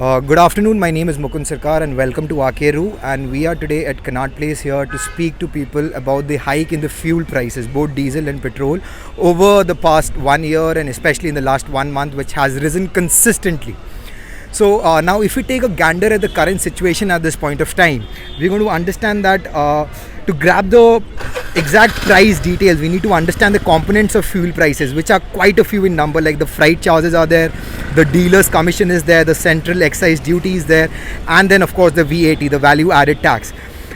Good afternoon. My name is Mukund Sarkar and welcome to Akeru. And we are today at Connaught Place here to speak to people about the hike in the fuel prices, both diesel and petrol, over the past 1 year and especially in the last 1 month, which has risen consistently. So now if we take a gander at the current situation at this point of time, we're going to understand that to grab the exact price details, we need to understand the components of fuel prices, which are quite a few in number. Like the freight charges are there, the dealer's commission is there, the central excise duty is there, and then of course the VAT, the value added tax.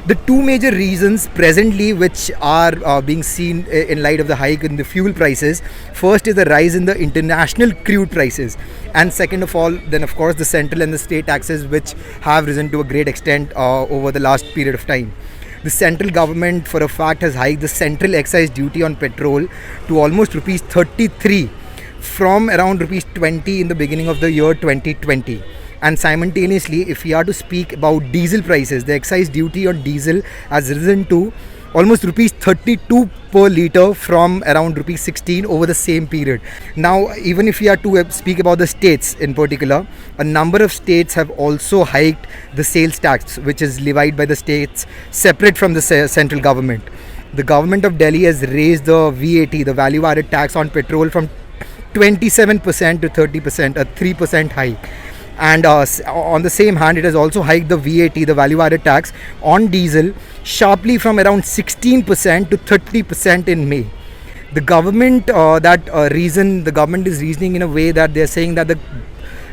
The two major reasons presently which are being seen in light of the hike in the fuel prices, first is the rise in the international crude prices, and second of all then of course the central and the state taxes, which have risen to a great extent over the last period of time. The central government for a fact has hiked the central excise duty on petrol to almost rupees 33 from around rupees 20 in the beginning of the year 2020. And simultaneously, if we are to speak about diesel prices, the excise duty on diesel has risen to almost rupees 32 per litre from around rupees 16 over the same period. Now, even if we are to speak about the states in particular, a number of states have also hiked the sales tax, which is levied by the states separate from the central government. The government of Delhi has raised the VAT, the value added tax on petrol, from 27% to 30%, a 3% hike. And on the same hand, it has also hiked the VAT, the value added tax on diesel, sharply from around 16% to 30% in May. The government the government is reasoning in a way that they're saying that the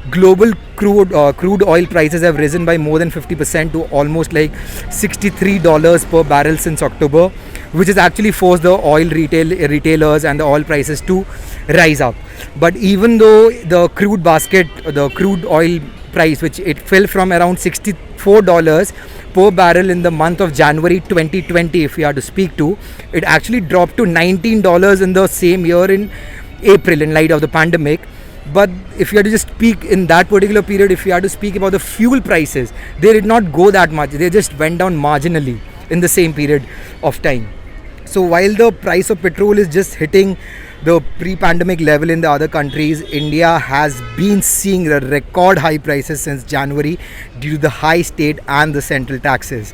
global crude oil prices have risen by more than 50% to almost like $63 per barrel since October, which has actually forced the oil retailers and the oil prices to rise up. But even though the crude oil price, which it fell from around $64 per barrel in the month of January 2020, if we are to speak to, it actually dropped to $19 in the same year in April in light of the pandemic. But if you are to just speak in that particular period, if you are to speak about the fuel prices, they did not go that much. They just went down marginally in the same period of time. So while the price of petrol is just hitting the pre-pandemic level in the other countries, India has been seeing the record high prices since January due to the high state and the central taxes.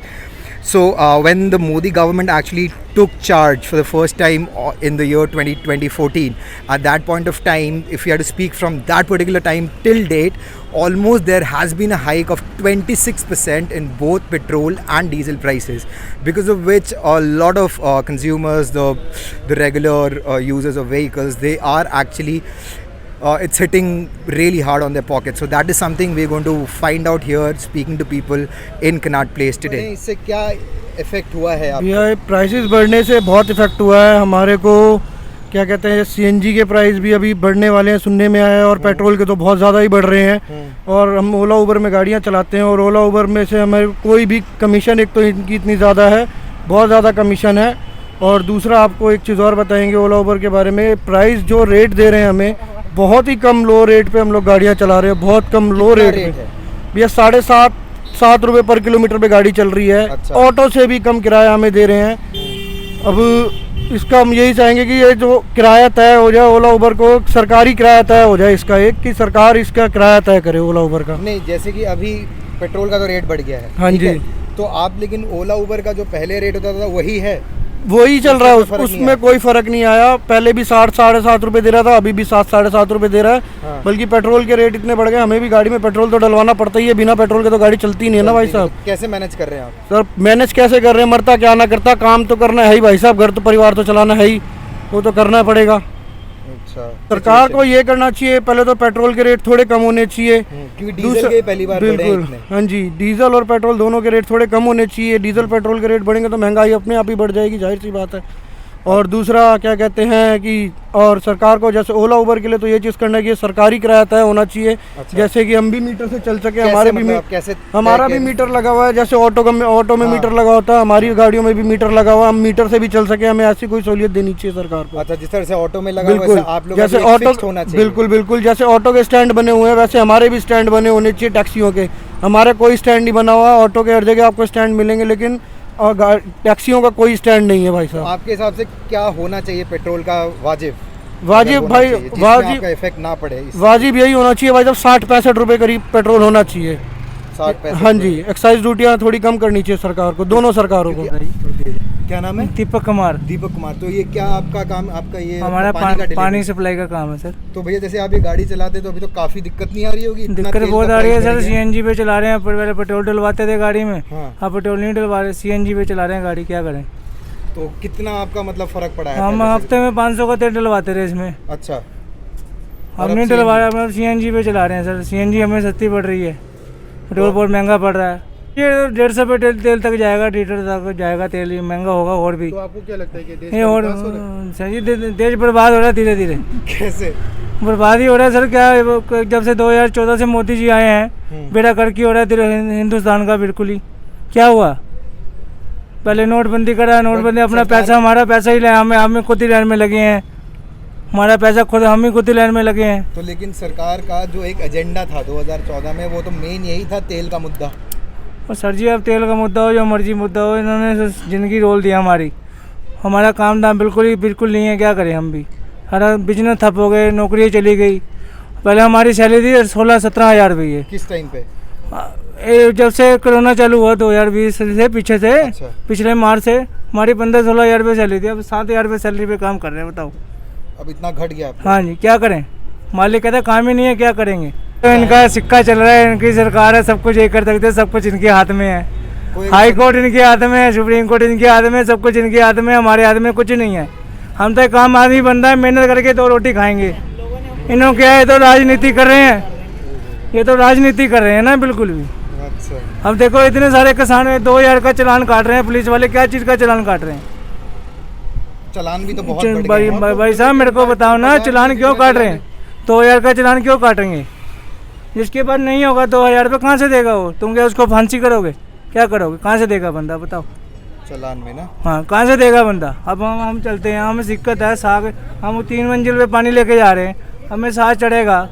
So when the Modi government actually took charge for the first time in the year 2014, at that point of time, if we had to speak from that particular time till date, almost there has been a hike of 26% in both petrol and diesel prices, because of which a lot of consumers, the regular users of vehicles, they are actually it's hitting really hard on their pocket. So that is something we're going to find out here speaking to people in Connaught Place today. इससे क्या effect हुआ है आपको? ये prices बढ़ने से बहुत effect हुआ है हमारे को। क्या कहते हैं, सीएनजी के प्राइस भी अभी बढ़ने वाले हैं, सुनने में आया है, और पेट्रोल के तो बहुत ज़्यादा ही बढ़ रहे हैं। और हम ओला उबर में गाड़ियाँ चलाते हैं, और ओला उबर में से हमें कोई भी कमीशन, एक तो इनकी इतनी ज़्यादा है, बहुत ज़्यादा कमीशन है। और दूसरा आपको एक चीज़ और बताएंगे ओला उबर के बारे में, प्राइस जो रेट दे रहे हैं हमें, बहुत ही कम लो रेट पे हम लोग गाड़ियाँ चला रहे हैं, बहुत कम लो रेट पे भैया। 7.5 रुपये पर किलोमीटर पे गाड़ी चल रही है। अच्छा। ऑटो से भी कम किराया हमें दे रहे हैं। अब इसका हम यही चाहेंगे कि ये जो किराया तय हो जाए, ओला उबर को सरकारी किराया तय हो जाए इसका, एक कि सरकार इसका किराया तय करे ओला उबर का। नहीं, जैसे कि अभी पेट्रोल का तो रेट बढ़ गया है। हाँ जी। तो आप लेकिन ओला उबर का जो पहले रेट होता था वही है, वही चल रहा है, उसमें कोई फर्क नहीं आया। पहले भी 7-7.5 रुपये दे रहा था, अभी भी 7-7.5 रुपये दे रहा है। हाँ। बल्कि पेट्रोल के रेट इतने बढ़ गए, हमें भी गाड़ी में पेट्रोल तो डलवाना पड़ता ही है, बिना पेट्रोल के तो गाड़ी चलती नहीं है ना भाई साहब। कैसे मैनेज कर रहे हैं आप? सर मैनेज कैसे कर रहे हैं, मरता क्या ना करता, काम तो करना है ही भाई साहब, घर तो परिवार तो चलाना है ही, वो तो करना पड़ेगा। अच्छा, सरकार को ये करना चाहिए, पहले तो पेट्रोल के रेट थोड़े कम होने चाहिए, क्योंकि डीजल के पहली बार बिल्कुल। हाँ जी, डीजल और पेट्रोल दोनों के रेट थोड़े कम होने चाहिए। डीजल पेट्रोल के रेट बढ़ेंगे तो महंगाई अपने आप ही बढ़ जाएगी, जाहिर सी बात है। और दूसरा क्या कहते हैं कि और सरकार को जैसे ओला उबर के लिए तो ये चीज़ करना है कि सरकारी किराया तय होना चाहिए। अच्छा। जैसे कि हम भी मीटर से चल सके, हमारे भी हमारा भी मीटर लगा हुआ है, जैसे ऑटो में मीटर लगा होता है, हमारी गाड़ियों में भी मीटर लगा हुआ है, हम मीटर से भी चल सके, हमें ऐसी कोई सहूलियत देनी चाहिए सरकार को। अच्छा, जिस तरह से ऑटो में लगा बिल्कुल, आप लोग जैसे ऑटो बिल्कुल जैसे ऑटो के स्टैंड बने हुए हैं, वैसे हमारे भी स्टैंड बने होने चाहिए टैक्सियों के। हमारे कोई स्टैंड नहीं बना हुआ, ऑटो के हर जगह आपको स्टैंड मिलेंगे, लेकिन और टैक्सियों का कोई स्टैंड नहीं है भाई साहब। आपके हिसाब से क्या होना चाहिए पेट्रोल का वाजिब? वाजिब भाई, वाजिब इफेक्ट ना पड़े वाजिब यही होना चाहिए भाई, जब 60-65 रुपए करीब पेट्रोल होना चाहिए। 60-65 हाँ जी, एक्साइज ड्यूटियाँ थोड़ी कम करनी चाहिए सरकार को, दोनों सरकारों को। क्या नाम है? दीपक कुमार। दीपक कुमार। तो ये क्या आपका काम, आपका ये हमारा पानी का पानी delivery? सप्लाई का काम है सर। तो भैया जैसे आप ये गाड़ी चलाते तो अभी तो काफी दिक्कत नहीं आ रही होगी? इतना दिक्कत तेल बहुत का आ रही है प्राइस सर, बढ़ गया। सीएनजी पे चला रहे हैं, पहले पेट्रोल डलवाते थे गाड़ी में, हाँ। अब पेट्रोल नहीं डलवा रहे, सीएनजी पे चला रहे हैं गाड़ी, क्या करें। तो कितना आपका मतलब फर्क पड़ा है हम पहले से? हफ्ते में 500 का तेल डलवाते रहे इसमें, अच्छा। और हम अब नहीं CNG डलवाया, मतलब सीएनजी पे चला रहे हैं सर। सीएनजी हमें सस्ती पड़ रही है, पेट्रोल बहुत महंगा पड़ रहा है। ये 150 पे तेल तक जाएगा, लीटर तक जाएगा तेल, ये महंगा होगा और भी। तो आपको क्या लगता है कि देश ये का और विकास हो रहा है? सर जी देश बर्बाद हो रहा है धीरे धीरे, कैसे? बर्बाद ही हो रहा है सर। क्या है, वो जब से 2014 से मोदी जी आए हैं, बेड़ा गर्क हो रहा है धीरे हिंदुस्तान का, बिल्कुल ही। क्या हुआ, पहले नोटबंदी करा, नोटबंदी अपना पैसा, हमारा पैसा ही लाया, हमें खुद ही लाइन में लगे हैं, हमारा पैसा खुद, हम ही खुद ही लाइन में लगे हैं। तो लेकिन सरकार का जो एक एजेंडा था 2014 में, वो तो मेन यही था, तेल का मुद्दा। और सर जी अब तेल का मुद्दा हो, जो मर्जी मुद्दा हो, इन्होंने ज़िंदगी रोल दिया हमारी। हमारा काम धाम बिल्कुल नहीं है, क्या करें हम भी। हमारा बिजनेस ठप हो गए, नौकरी चली गई। पहले हमारी सैलरी 16-17 हज़ार रुपये है। किस टाइम पे? जब से कोरोना चालू हुआ 2020 से, पीछे से, अच्छा। पिछले मार्च से हमारी 15-16 हज़ार रुपये सैलरी थी, अब 7 हज़ार रुपये सैलरी पे काम कर रहे हैं, बताओ। अब इतना घट गया आपका? हाँ जी, क्या करें, मालिक कहते काम ही नहीं है, क्या करेंगे। तो इनका सिक्का चल रहा है, इनकी सरकार है, सब कुछ ये कर सकते हैं, सब कुछ इनके हाथ में है। हाई कोर्ट इनके हाथ में है, सुप्रीम कोर्ट इनके हाथ में है, सब कुछ इनके हाथ में है, हमारे हाथ में कुछ नहीं है। हम तो एक आम आदमी बंदा है, मेहनत करके तो रोटी खाएंगे। इन्होंने क्या है, तो राजनीति कर रहे हैं, ये तो राजनीति कर रहे हैं ना, बिल्कुल भी। अच्छा। अब देखो इतने सारे किसान 2000 का चालान काट रहे हैं, पुलिस वाले क्या चीज़ का चालान काट रहे हैं। चालान भी तो बहुत बढ़ गया है। भाई साहब मेरे को बताओ ना, चालान क्यों काट रहे हैं, 2000 का चालान क्यों काटेंगे। जिसके पास नहीं होगा 2000 रुपये कहाँ से देगा वो, तुम क्या उसको फांसी करोगे, क्या करोगे, कहाँ से देगा बंदा, बताओ। चालान में ना? हाँ, कहाँ से देगा बंदा। अब हम चलते हैं, हमें दिक्कत है, साग, हम 3 मंजिल पे पानी लेके जा रहे हैं, हमें साग चढ़ेगा,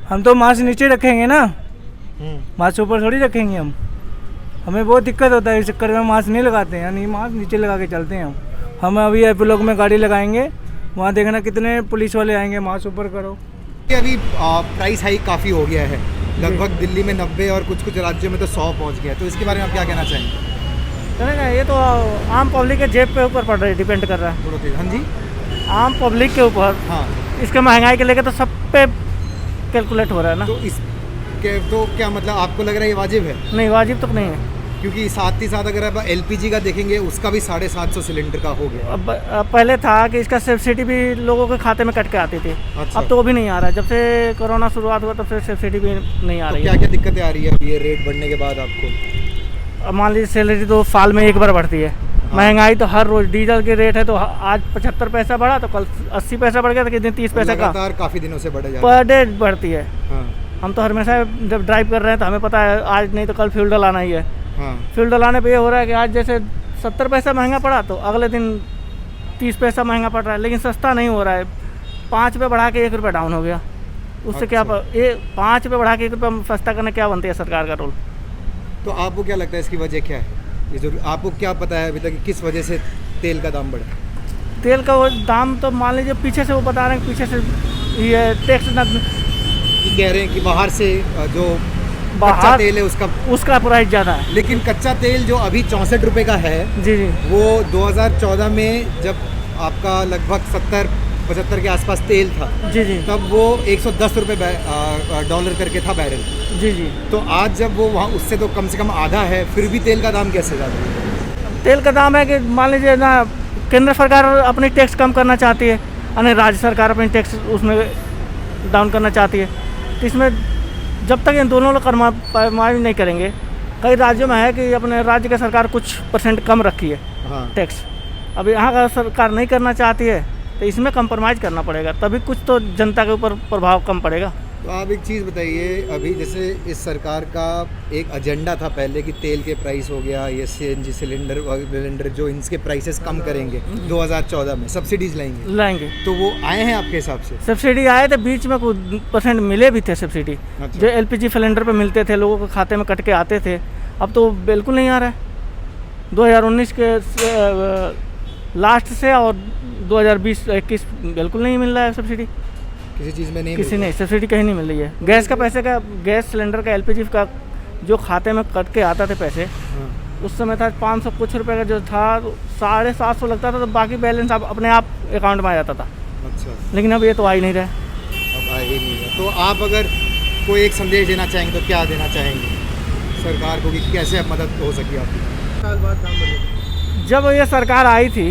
हम तो मास्क नीचे रखेंगे ना, मास्क ऊपर थोड़ी रखेंगे हम। हमें बहुत दिक्कत होता है, इस चक्कर में मास्क नहीं लगाते हैं, नहीं मास्क नीचे लगा के चलते हैं हम अभी एपिलॉग में गाड़ी लगाएंगे, वहाँ देखना कितने पुलिस वाले आएंगे, मास्क ऊपर करो। अभी प्राइस हाइक काफ़ी हो गया है, लगभग दिल्ली में 90 और कुछ राज्यों में तो 100 पहुंच गया है, तो इसके बारे में आप क्या कहना चाहेंगे? चलेगा, ये तो आम पब्लिक के जेब पे ऊपर पड़ रहा है, डिपेंड कर रहा है। थोड़ा तेज। हाँ जी। आम पब्लिक के ऊपर, हाँ। इसके महंगाई के लेकर तो सब पे कैलकुलेट हो रहा है ना। तो इस तो क्या मतलब आपको लग रहा है ये वाजिब है? नहीं, वाजिब तो नहीं है। क्योंकि साथ ही साथ अगर आप LPG का देखेंगे, उसका भी 750 सिलेंडर का हो गया। अब पहले था कि इसका सब्सिडी भी लोगों के खाते में कट के आती थी। अच्छा। अब तो वो भी नहीं आ रहा है, जब से कोरोना शुरुआत हुआ तब से सब्सिडी भी नहीं आ तो रही क्या है। क्या दिक्कतें आ रही है अब ये रेट बढ़ने के बाद आपको? अब मान लीजिए सैलरी तो साल में एक बार बढ़ती है, महंगाई तो हर रोज, डीजल के रेट है तो आज 75 पैसा बढ़ा तो कल 80 पैसा बढ़ गया, तो कितने 30 पैसा का लगातार काफ़ी दिनों से बढ़े जा रहा पर डे बढ़ती है। है। हाँ। हम तो हमेशा जब ड्राइव कर रहे हैं तो हमें पता है आज नहीं तो कल फ्यूल डलाना ही है। हाँ। फ्यूल डलाने पे ये हो रहा है कि आज जैसे 70 पैसा महंगा पड़ा तो अगले दिन 30 पैसा महंगा पड़ रहा है, लेकिन सस्ता नहीं हो रहा है। 5 रुपये बढ़ा के 1 रुपये डाउन हो गया, उससे क्या ये 5 रुपये बढ़ा के 1 रुपये सस्ता करने क्या बनती है सरकार का रोल। तो आपको क्या लगता है इसकी वजह क्या है? ये जो आपको क्या पता है अभी तक कि किस वजह से तेल का दाम बढ़ा? तेल का वो दाम तो मान लीजिए पीछे से वो बता रहे हैं, पीछे से ये टैक्स कि कह रहे हैं कि बाहर से जो कच्चा बाहर तेल है उसका प्राइस ज़्यादा है। लेकिन कच्चा तेल जो अभी 64 रुपये का है, जी जी, वो 2014 में जब आपका लगभग 70-75 के आसपास तेल था, जी जी, तब वो 110 रुपये डॉलर करके था बैरल। जी जी। तो आज जब वो वहाँ उससे तो कम से कम आधा है, फिर भी तेल का दाम कैसे ज़्यादा है? तेल का दाम है कि मान लीजिए ना, केंद्र सरकार अपनी टैक्स कम करना चाहती है, यानी राज्य सरकार अपनी टैक्स उसमें डाउन करना चाहती है, तो इसमें जब तक इन दोनों लोग कमाई नहीं करेंगे, कई राज्यों में है कि अपने राज्य की सरकार कुछ % कम रखी है हाँ। टैक्स, अब यहाँ का सरकार नहीं करना चाहती है, तो इसमें कंप्रोमाइज़ करना पड़ेगा, तभी कुछ तो जनता के ऊपर प्रभाव कम पड़ेगा। तो आप एक चीज़ बताइए, अभी जैसे इस सरकार का एक एजेंडा था पहले कि तेल के प्राइस हो गया, ये CNG सिलेंडर जो इनके प्राइसेस कम करेंगे 2014 में, सब्सिडीज लाएंगे, तो वो आए हैं आपके हिसाब से? सब्सिडी आए थे, बीच में कुछ % मिले भी थे सब्सिडी। अच्छा। जो LPG सिलेंडर पे मिलते थे, लोगों के खाते में कट के आते थे, अब तो बिल्कुल नहीं आ रहा है। 2019 के लास्ट से, और 2020-21 बिल्कुल नहीं मिल रहा है सब्सिडी, किसी चीज़ में नहीं किसी मिल नहीं सब्सिडी कहीं नहीं मिल रही है। गैस का पैसे का, गैस सिलेंडर का, एलपीजी का जो खाते में कट के आता थे पैसे, हाँ। उस समय था 500 कुछ रुपए का जो था, 750 लगता था, तो बाकी बैलेंस आप अपने आप अकाउंट में आ जाता था। अच्छा, लेकिन अब ये तो आ ही नहीं रहा है। अब आ ही नहीं रहा। तो आप अगर कोई एक संदेश देना चाहेंगे तो क्या देना चाहेंगे सरकार को कि कैसे अब मदद हो सकी आपकी? साल बाद दाम बढ़े, जब ये सरकार आई थी,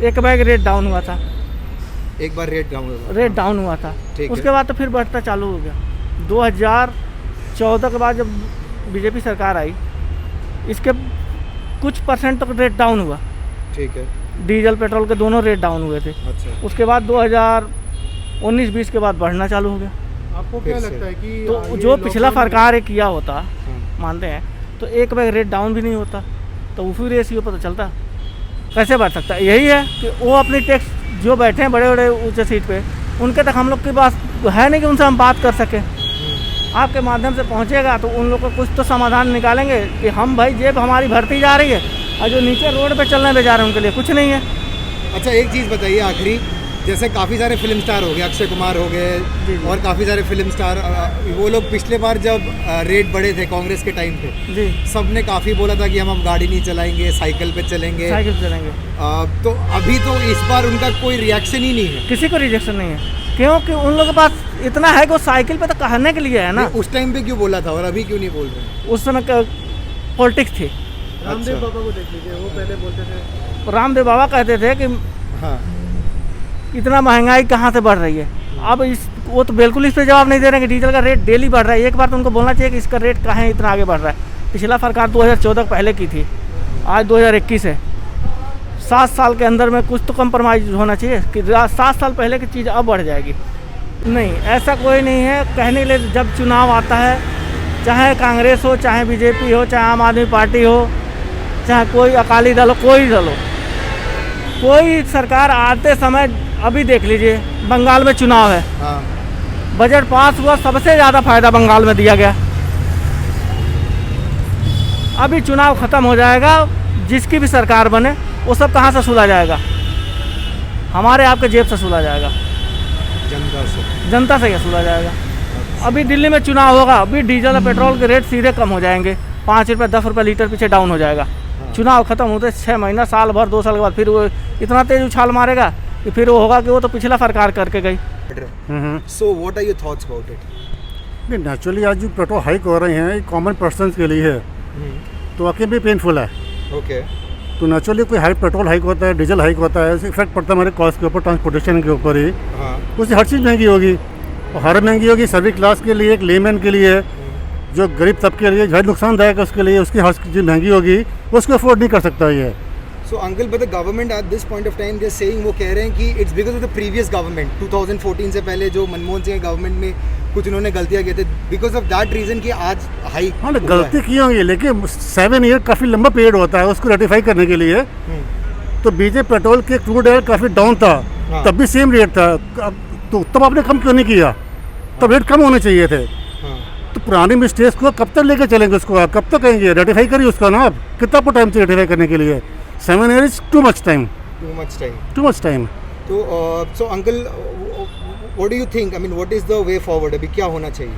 एक बैग रेट डाउन हुआ था, एक बार रेट डाउन हुआ। रेट डाउन हुआ था, ठीक है। उसके बाद तो फिर बढ़ता चालू हो गया। 2014 के बाद जब बीजेपी सरकार आई, इसके कुछ परसेंट तक रेट डाउन हुआ, ठीक है। डीजल पेट्रोल के दोनों रेट डाउन हुए थे। अच्छा, उसके बाद 2019-20 के बाद बढ़ना चालू हो गया। आपको फिर क्या से। लगता है कि तो ये जो पिछला लॉकडाउन में- सरकार ने किया होता, हाँ। मानते हैं, तो एक बैग रेट डाउन भी नहीं होता, तो उसी रेशियो पता चलता कैसे बढ़ सकता है। यही है कि वो अपनी टैक्स जो बैठे हैं बड़े बड़े ऊंचे सीट पे, उनके तक हम लोग के पास है नहीं कि उनसे हम बात कर सकें। आपके माध्यम से पहुंचेगा तो उन लोग को कुछ तो समाधान निकालेंगे कि हम भाई जेब हमारी भरती जा रही है, और जो नीचे रोड पे चलने पे जा रहे हैं उनके लिए कुछ नहीं है। अच्छा, एक चीज़ बताइए आखिरी, जैसे काफ़ी सारे फिल्म स्टार हो गए, अक्षय कुमार हो जी, गए जी। और काफ़ी सारे फिल्म स्टार, वो लोग पिछले बार जब रेट बढ़े थे कांग्रेस के टाइम पे, जी, सब ने काफ़ी बोला था कि हम अब गाड़ी नहीं चलाएंगे, साइकिल पे चलेंगे। साइकिल से चलेंगे। तो अभी तो इस बार उनका कोई रिएक्शन ही नहीं है। किसी को रिजेक्शन नहीं है, क्योंकि उन लोगों के पास इतना है कि वो साइकिल पे तो कहने के लिए है ना। नहीं, उस टाइम पे क्यों बोला था और अभी क्यों नहीं बोल रहे? उस समय पॉलिटिक्स थी। रामदेव अच्छा। बाबा को देख लीजिए, वो पहले बोलते थे। रामदेव बाबा कहते थे कि हाँ, इतना महंगाई कहाँ से बढ़ रही है। अब इस वो तो बिल्कुल इस पर जवाब नहीं दे रहे हैं कि डीजल का रेट डेली बढ़ रहा है। एक बार तो उनको बोलना चाहिए कि इसका रेट कहाँ इतना आगे बढ़ रहा है। पिछला सरकार 2014 पहले की थी, आज 2021 है। 7 साल के अंदर में कुछ तो कंप्रोमाइज होना चाहिए कि 7 साल पहले की चीज़ अब बढ़ जाएगी। नहीं, ऐसा कोई नहीं है। कहने के लिए जब चुनाव आता है, चाहे कांग्रेस हो, चाहे बीजेपी हो, चाहे आम आदमी पार्टी हो, चाहे कोई अकाली दल हो, कोई दल हो, कोई सरकार आते समय, अभी देख लीजिए बंगाल में चुनाव है, हाँ, बजट पास हुआ, सबसे ज़्यादा फायदा बंगाल में दिया गया। अभी चुनाव ख़त्म हो जाएगा, जिसकी भी सरकार बने वो सब कहाँ से सुला जाएगा? हमारे आपके जेब से सुला जाएगा, जनता से। जनता से क्या सुला जाएगा? अभी दिल्ली में चुनाव होगा, अभी डीजल और पेट्रोल के रेट सीधे कम हो जाएंगे, 5 रुपये 10 रुपये लीटर पीछे डाउन हो जाएगा। चुनाव खत्म होते 6 महीना, साल भर, 2 साल के बाद फिर वो इतना तेज उछाल मारेगा कि फिर वो होगा कि वो तो पिछला सरकार करके गई। So what are your thoughts about it? नहीं, नेचुरली आज जो पेट्रोल हाइक हो रहे हैं, कॉमन पर्सन के लिए है, तो वाकई में पेनफुल है। Okay. तो नेचुरली कोई हाई पेट्रोल हाइक होता है, डीजल हाइक होता है, उससे इफेक्ट पड़ता है हमारे कॉस्ट के ऊपर, ट्रांसपोर्टेशन के ऊपर ही। हाँ, उससे हर चीज़ महंगी होगी, और हर महंगी होगी सर्विस क्लास के लिए, एक लेमैन के लिए, जो गरीब तबके के लिए बहुत नुकसानदायक है उसके लिए। उसकी हर चीज़ महंगी होगी, वो उसको अफोर्ड नहीं कर सकता ये। So uncle, but the government at this point of time they're saying, वो कह रहे हैं कि it's because of the previous government 2014 से पहले जो मनमोहन सिंह गवर्नमेंट में कुछ उन्होंने गलतियां की थी, because of that reason कि आज हाई। हाँ, गलती की होंगी, लेकिन 7 ईयर काफ़ी लंबा पीरियड होता है उसको रेटिफाई करने के लिए। तो बीजे पेट्रोल के क्रूड ऑयल काफ़ी डाउन था, हाँ। तब भी सेम रेट था, तो तब आपने कम क्यों नहीं किया? तब रेट कम होने चाहिए थे। तो पुरानी मिस्टेक्स को कब तक लेकर चलेंगे? उसको आप कब तक कहेंगे? रेटिफाई करिए उसका ना। आप कितना आपको टाइम चाहिए रेटिफाई करने के लिए? 7 year is too much time, Too much time. Too much time. तो so uncle, what do you think? I mean, what is the way forward? अभी क्या होना चाहिए?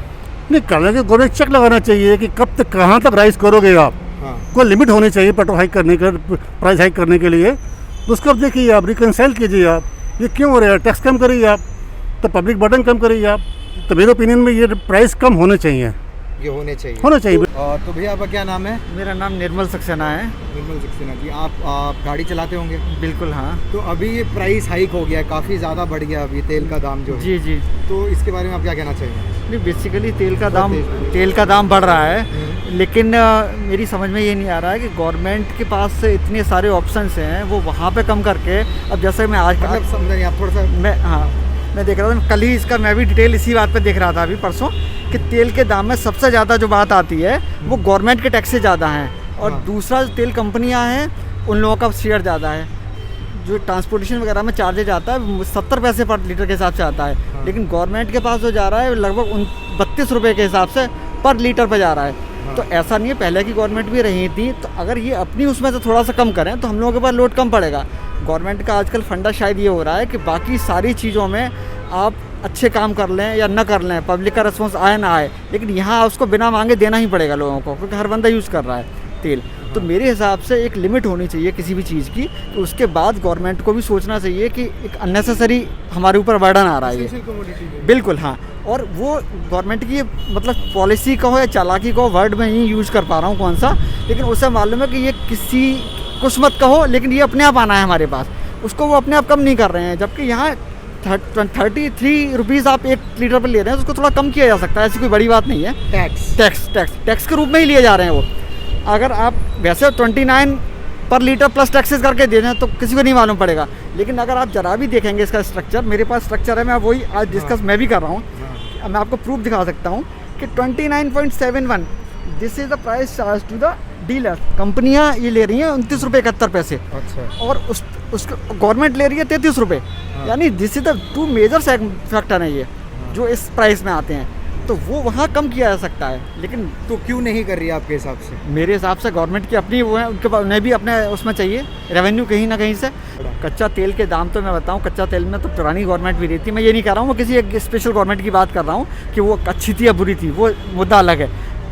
नहीं, करने के गवर्नमेंट चेक लगाना चाहिए कि कब तक कहाँ तक राइज करोगे आप। हाँ, कोई लिमिट होनी चाहिए पेट्रोल हाइक करने का, प्राइस हाइक करने के लिए। तो उसको आप देखिए, आप रिकनसाइल कीजिए, आप ये क्यों हो रहा है, टैक्स कम करिए आप, तो पब्लिक बर्डन कम करिए आप। तो मेरे ओपिनियन में ये प्राइस कम होने चाहिए, ये होने चाहिए। होना चाहिए। तो भैया आपका क्या नाम है? मेरा नाम निर्मल सक्सेना है। निर्मल सक्सेना जी। आप गाड़ी चलाते होंगे? बिल्कुल, हाँ तो अभी ये प्राइस हाइक हो गया है, काफ़ी ज़्यादा बढ़ गया अभी तेल का दाम जो है। जी जी। तो इसके बारे में आप क्या कहना चाहिए? नहीं, बेसिकली तेल का दाम बढ़ रहा है, लेकिन मेरी समझ में ये नहीं आ रहा है कि गवर्नमेंट के पास इतने सारे ऑप्शंस हैं, वो वहाँ पे कम करके, अब जैसे मैं आज मतलब समझा नहीं आप थोड़ा सा। मैं देख रहा था, कल ही इसका मैं भी डिटेल इसी बात पे देख रहा था अभी परसों, कि तेल के दाम में सबसे ज़्यादा जो बात आती है वो गवर्नमेंट के टैक्स से ज़्यादा हैं, और हाँ। दूसरा जो तेल कंपनियां हैं उन लोगों का शेयर ज़्यादा है। जो ट्रांसपोर्टेशन वगैरह में चार्जेज आता है 70 पैसे पर लीटर के हिसाब से आता है, हाँ। लेकिन गवर्नमेंट के पास जो जा रहा है लगभग 32 रुपये के हिसाब से पर लीटर पे जा रहा है। हाँ। तो ऐसा नहीं है, पहले की गवर्नमेंट भी रही थी, तो अगर ये अपनी उसमें से थोड़ा सा कम करें तो हम लोगों के पास लोड कम पड़ेगा। गवर्नमेंट का आजकल फंडा शायद ये हो रहा है कि बाकी सारी चीज़ों में आप अच्छे काम कर लें या न कर लें, पब्लिक का रिस्पॉन्स आए ना आए, लेकिन यहाँ उसको बिना मांगे देना ही पड़ेगा लोगों को, क्योंकि हर बंदा यूज़ कर रहा है तेल। तो मेरे हिसाब से एक लिमिट होनी चाहिए किसी भी चीज़ की, तो उसके बाद गवर्नमेंट को भी सोचना चाहिए कि एक अननेसेसरी हमारे ऊपर बर्डन आ रहा है ये। बिल्कुल हाँ, और वो गवर्नमेंट की मतलब पॉलिसी का हो या चालाकी का हो, वर्ड में ही यूज़ कर पा रहा हूँ कौन सा, लेकिन उसे मालूम है कि ये किसी किस्मत का हो, लेकिन ये अपने आप आना है हमारे पास, उसको वो अपने आप कम नहीं कर रहे हैं। जबकि यहाँ 33 रुपीज़ आप 1 लीटर पर ले रहे हैं, तो उसको थोड़ा कम किया जा सकता है, ऐसी कोई बड़ी बात नहीं है। टैक्स के रूप में ही लिए जा रहे हैं वो। अगर आप वैसे 29 पर लीटर प्लस टैक्सेस करके दे दें तो किसी को नहीं मालूम पड़ेगा, लेकिन अगर आप जरा भी देखेंगे इसका स्ट्रक्चर, मेरे पास स्ट्रक्चर है, मैं वही आज डिस्कस मैं भी कर रहा हूँ, मैं आपको प्रूफ दिखा सकता हूँ कि 29.71 this is the price charge to the dealer. कंपनियाँ ये ले रही हैं 29 रुपये 71 पैसे, और उसको गवर्नमेंट ले रही है 33 रुपये। यानी this is the 2 major factor हैं ये जो इस प्राइस में आते हैं, तो वो वहाँ कम किया जा सकता है। लेकिन तो क्यों नहीं कर रही है आपके हिसाब से? मेरे हिसाब से गवर्नमेंट की अपनी वो है, उनके पास उन्हें भी अपने उसमें चाहिए रेवेन्यू कहीं ना कहीं से। कच्चा तेल के दाम तो मैं बताऊं, कच्चा तेल में तो पुरानी गवर्नमेंट भी रही थी, मैं ये नहीं कह रहा हूँ, मैं किसी एक स्पेशल गवर्नमेंट की बात कर रहा हूँ कि वो अच्छी थी या बुरी थी, वो मुद्दा अलग है।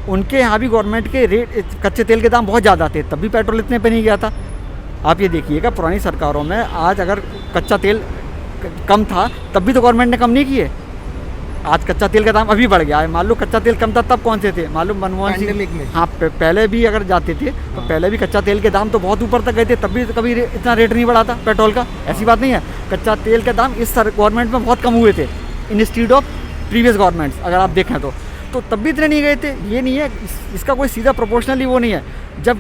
उनके यहाँ भी गवर्नमेंट के रेट कच्चे तेल के दाम बहुत ज़्यादा थे, तब भी पेट्रोल इतने पे नहीं गया था। आप ये देखिएगा पुरानी सरकारों में आज अगर कच्चा तेल कम था तब भी तो गवर्नमेंट ने कम नहीं किए। आज कच्चा तेल का दाम अभी बढ़ गया है। मान लो कच्चा तेल कम था तब कौन से थे, मालूम मनमोहन सिंह, हाँ पहले भी अगर जाते थे तो पहले भी कच्चा तेल के दाम तो बहुत ऊपर तक गए थे, तब भी कभी इतना रेट नहीं बढ़ा था पेट्रोल का। ऐसी बात नहीं है, कच्चा तेल के दाम इस गवर्नमेंट में बहुत कम हुए थे इंस्टीड ऑफ प्रीवियस गवर्नमेंट्स, अगर आप देखें तो तब भी इतने नहीं गए थे। ये नहीं है, इसका कोई सीधा प्रोपोर्शनली वो नहीं है। जब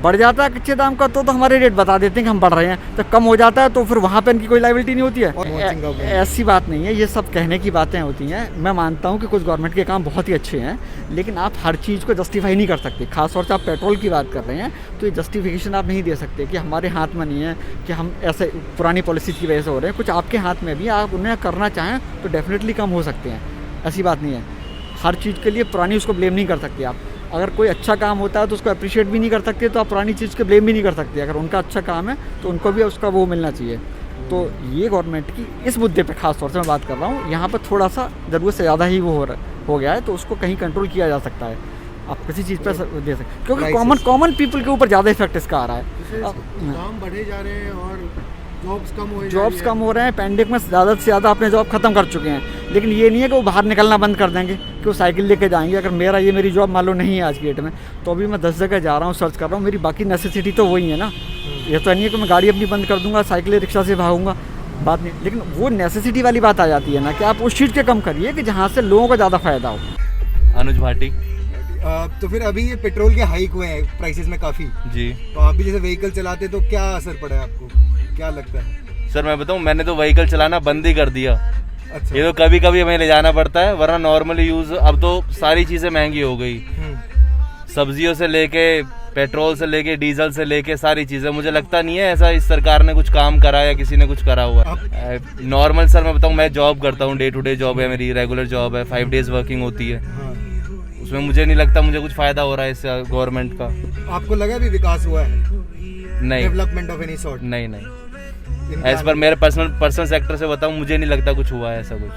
बढ़ जाता है कच्चे दाम का तो हमारे रेट बता देते हैं कि हम बढ़ रहे हैं, जब कम हो जाता है तो फिर वहाँ पे इनकी कोई लायबिलिटी नहीं होती है। ऐसी बात नहीं है, ये सब कहने की बातें होती हैं। मैं मानता हूँ कि कुछ गवर्नमेंट के काम बहुत ही अच्छे हैं, लेकिन आप हर चीज़ को जस्टिफाई नहीं कर सकते। खासतौर से आप पेट्रोल की बात कर रहे हैं तो ये जस्टिफिकेशन आप नहीं दे सकते कि हमारे हाथ में नहीं है कि हम ऐसे पुरानी पॉलिसी की वजह से हो रहे हैं। कुछ आपके हाथ में भी, आप उन्हें करना चाहें तो डेफिनेटली कम हो सकते हैं, ऐसी बात नहीं है। हर चीज़ के लिए पुरानी उसको ब्लेम नहीं कर सकते आप। अगर कोई अच्छा काम होता है तो उसको अप्रिशिएट भी नहीं कर सकते, तो आप पुरानी चीज़ को ब्लेम भी नहीं कर सकते। अगर उनका अच्छा काम है तो उनको भी उसका वो मिलना चाहिए। तो ये गवर्नमेंट की इस मुद्दे पे खास तौर से मैं बात कर रहा हूँ, यहाँ पर थोड़ा सा ज़रूरत से ज़्यादा ही वो हो गया है, तो उसको कहीं कंट्रोल किया जा सकता है। आप किसी चीज़ पर दे सकते, क्योंकि कॉमन पीपल के ऊपर ज़्यादा इफेक्ट इसका आ रहा है। दाम बढ़े जा रहे हैं और जॉब्स कम हो रहे हैं। पैंडेमिक में ज़्यादा से ज़्यादा अपने जॉब ख़त्म कर चुके हैं, लेकिन ये नहीं है कि वो बाहर निकलना बंद कर देंगे, कि वो साइकिल लेके जाएंगे। अगर मेरी जॉब मान लो नहीं है आज की डेट में, तो अभी मैं 10 जगह जा रहा हूँ, सर्च कर रहा हूँ, मेरी बाकी नेसेसिटी तो वही है ना। ये तो नहीं है कि मैं गाड़ी अपनी बंद कर दूँगा, साइकिल रिक्शा से भागूंगा, बात नहीं। लेकिन वो नेसेसिटी वाली बात आ जाती है ना, कि आप उस चीज़ के कम करिए कि जहाँ से लोगों को ज़्यादा फ़ायदा हो। अनुज भाटी। तो फिर अभी ये पेट्रोल के हाइक हुए हैं प्राइसेस में काफ़ी जी, तो आप भी जैसे व्हीकल चलाते तो क्या असर पड़ा है आपको, क्या लगता है? सर मैं बताऊं, मैंने तो व्हीकल चलाना बंद ही कर दिया। अच्छा। ये तो कभी कभी हमें ले जाना पड़ता है, वरना नॉर्मली यूज़ अब तो सारी चीज़ें महंगी हो गई, सब्जियों से लेके पेट्रोल से लेके डीजल से लेके सारी चीज़ें। मुझे लगता नहीं है ऐसा इस सरकार ने कुछ काम करा या किसी ने कुछ करा हुआ। नॉर्मल सर मैं बताऊं, मैं जॉब करता हूँ, डे टू डे जॉब है मेरी, रेगुलर जॉब है, 5 डेज वर्किंग होती है। उसमें मुझे नहीं लगता मुझे कुछ फ़ायदा हो रहा है इससे गवर्नमेंट का। आपको लगा भी विकास हुआ है? नहीं, डेवलपमेंट ऑफ एनी सॉर्ट? नहीं एज पर मेरे पर्सनल सेक्टर से बताऊं, मुझे नहीं लगता कुछ हुआ है ऐसा कुछ।